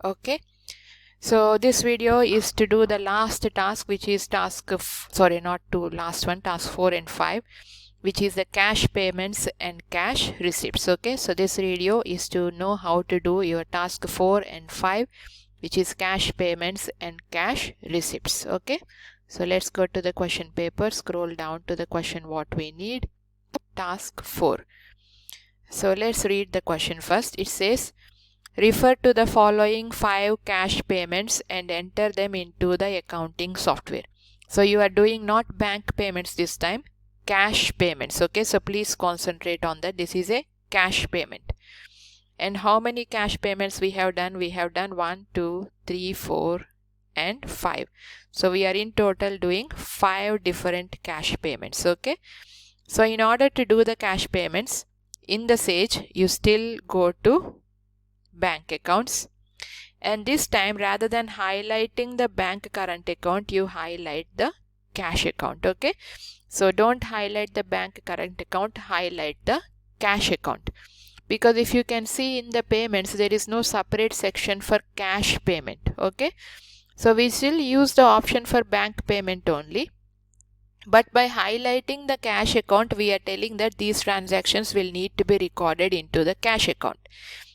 Okay, so this video is to do the last task, which is task not to last one, task 4 and 5, which is the cash payments and cash receipts. Okay, so this video is to know how to do your task 4 and 5, which is cash payments and cash receipts. Okay, so let's go to the question paper, scroll down to the question what we need, task 4. So let's read the question first. It says, refer to the following 5 cash payments and enter them into the accounting software. So you are doing not bank payments this time, cash payments. Okay, so please concentrate on that. This is a cash payment. And how many cash payments we have done? We have done 1, 2, 3, 4 and 5. So we are in total doing 5 different cash payments. Okay, so in order to do the cash payments in the Sage, you still go to bank accounts, and this time rather than highlighting the bank current account, you highlight the cash account. Okay, so don't highlight the bank current account, highlight the cash account, because if you can see in the payments there is no separate section for cash payment. Okay, so we still use the option for bank payment only, but by highlighting the cash account we are telling that these transactions will need to be recorded into the cash account.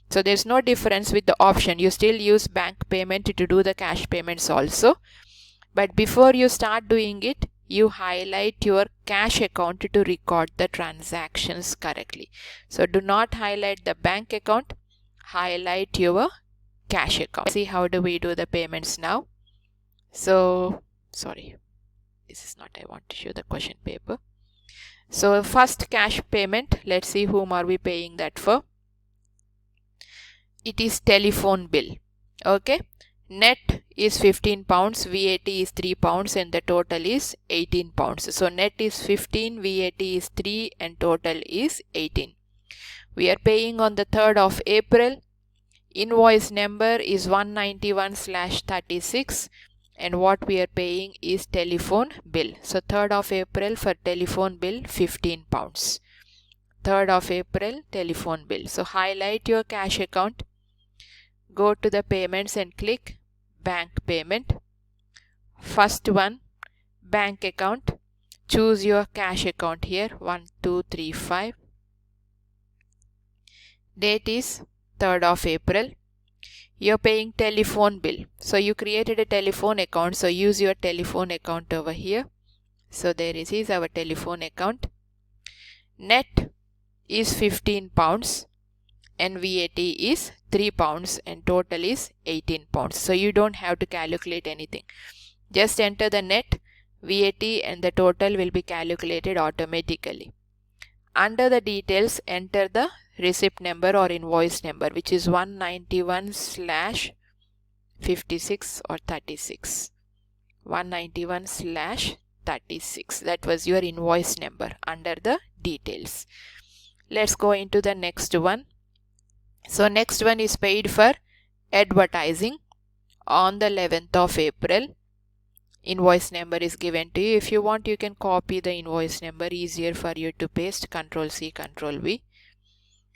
So there's no difference with the option. You still use bank payment to do the cash payments also. But before you start doing it, you highlight your cash account to record the transactions correctly. So do not highlight the bank account, highlight your cash account. See how do we do the payments now. So, sorry, this is not, I want to show the question paper. So first cash payment, let's see whom are we paying that for. It is telephone bill. Okay, net is 15 pounds, VAT is 3 pounds and the total is 18 pounds. So net is 15, VAT is 3 and total is 18. We are paying on the 3rd of April. Invoice number is 191/36 and what we are paying is telephone bill. So 3rd of April for telephone bill 15 pounds. 3rd of April telephone bill. So highlight your cash account. Go to the payments and click bank payment. First one, bank account. Choose your cash account here, 1235. Date is 3rd of April. You're paying telephone bill. So you created a telephone account. So use your telephone account over here. So there is our telephone account. Net is 15 pounds. And VAT is 3 pounds and total is 18 pounds. So you don't have to calculate anything. Just enter the net, VAT and the total will be calculated automatically. Under the details, enter the receipt number or invoice number, which is 191/56 or 36. 191/36. That was your invoice number under the details. Let's go into the next one. So next one is paid for advertising on the 11th of April. Invoice number is given to you. If you want, you can copy the invoice number, easier for you to paste. Ctrl+C, Ctrl+V.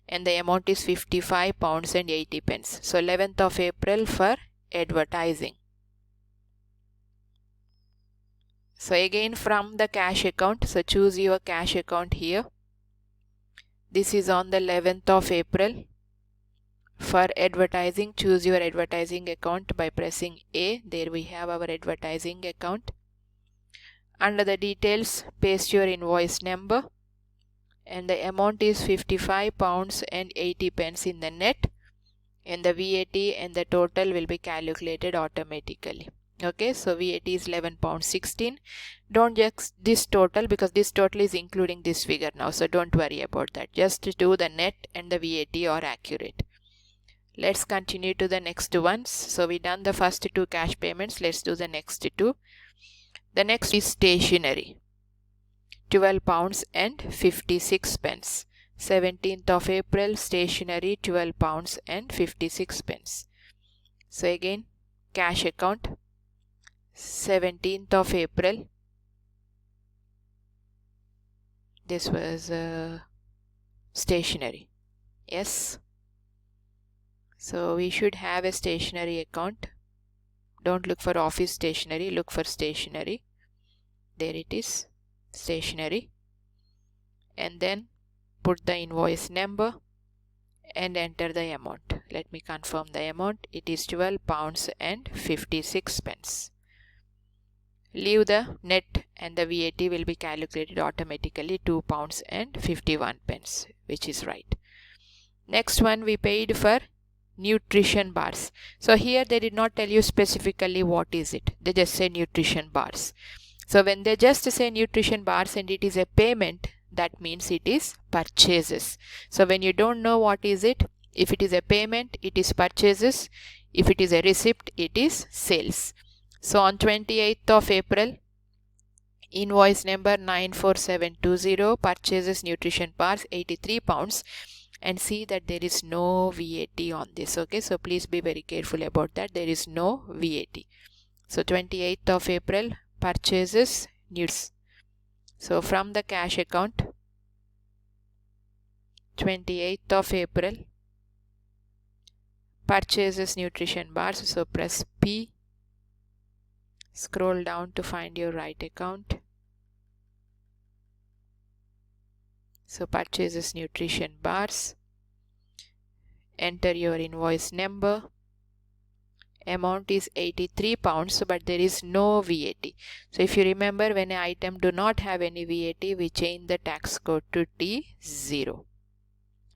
And the amount is 55 pounds and 80 pence. So 11th of April for advertising. So again from the cash account. So choose your cash account here. This is on the 11th of April. For advertising, choose your advertising account by pressing A. There we have our advertising account. Under the details, paste your invoice number and the amount is 55 pounds and 80 pence in the net, and the VAT and the total will be calculated automatically. Okay, so VAT is 11 pounds 16. Don't just this total, because this total is including this figure now, so don't worry about that. Just do the net and the VAT are accurate. Let's continue to the next ones. So we done the first 2 cash payments. Let's do the next 2. The next is stationery. 12 pounds and 56 pence. 17th of April, stationery 12 pounds and 56 pence. So again, cash account. 17th of April. This was stationery. Yes. So we should have a stationery account. Don't look for office stationery, look for stationery. There it is, stationery. And then put the invoice number and enter the amount. Let me confirm the amount. It is £12 and 56 pence. Leave the net and the VAT will be calculated automatically, £2 and 51 pence, which is right. Next one, we paid for nutrition bars. So here they did not tell you specifically what is it. They just say nutrition bars. So when they just say nutrition bars and it is a payment, that means it is purchases. So when you don't know what is it, if it is a payment, it is purchases. If it is a receipt, it is sales. So on 28th of April, invoice number 94720, purchases nutrition bars, £83, and see that there is no VAT on this. Okay, so please be very careful about that. There is no VAT. So 28th of April, purchases news. So from the cash account, 28th of April, purchases nutrition bars. So press P. Scroll down to find your right account. So purchases nutrition bars. Enter your invoice number. Amount is £83, but there is no VAT. So if you remember, when an item do not have any VAT, we change the tax code to T0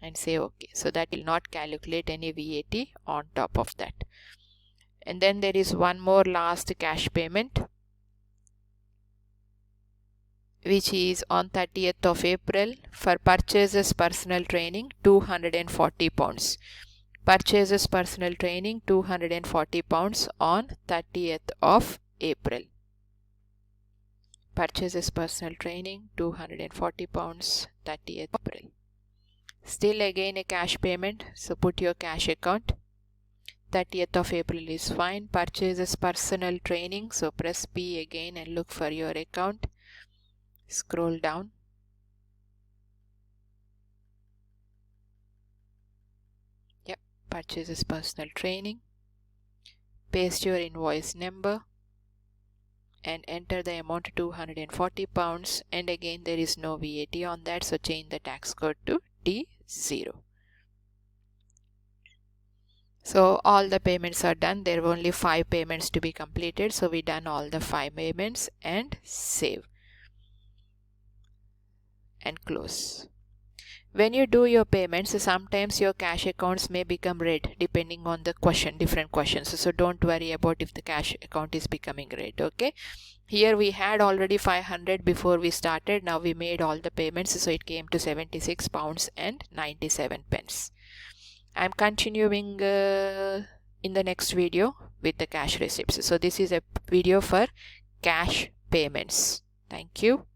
and say OK. So that will not calculate any VAT on top of that. And then there is one more last cash payment, which is on 30th of April for purchases personal training, £240. Purchases personal training, £240 on 30th of April. Purchases personal training, £240, 30th April. Still again a cash payment, so put your cash account. 30th of April is fine. Purchases personal training, so press P again and look for your account. Scroll down. Yep, purchases personal training. Paste your invoice number and enter the amount £240, and again there is no VAT on that, so change the tax code to T0. So all the payments are done. There were only 5 payments to be completed, so we done all the 5 payments and save and close. When you do your payments, sometimes your cash accounts may become red depending on the question, different questions. So don't worry about if the cash account is becoming red. Okay, here we had already 500 before we started. Now we made all the payments, so it came to £76 and 97 pence. I'm continuing in the next video with the cash receipts. So this is a video for cash payments. Thank you.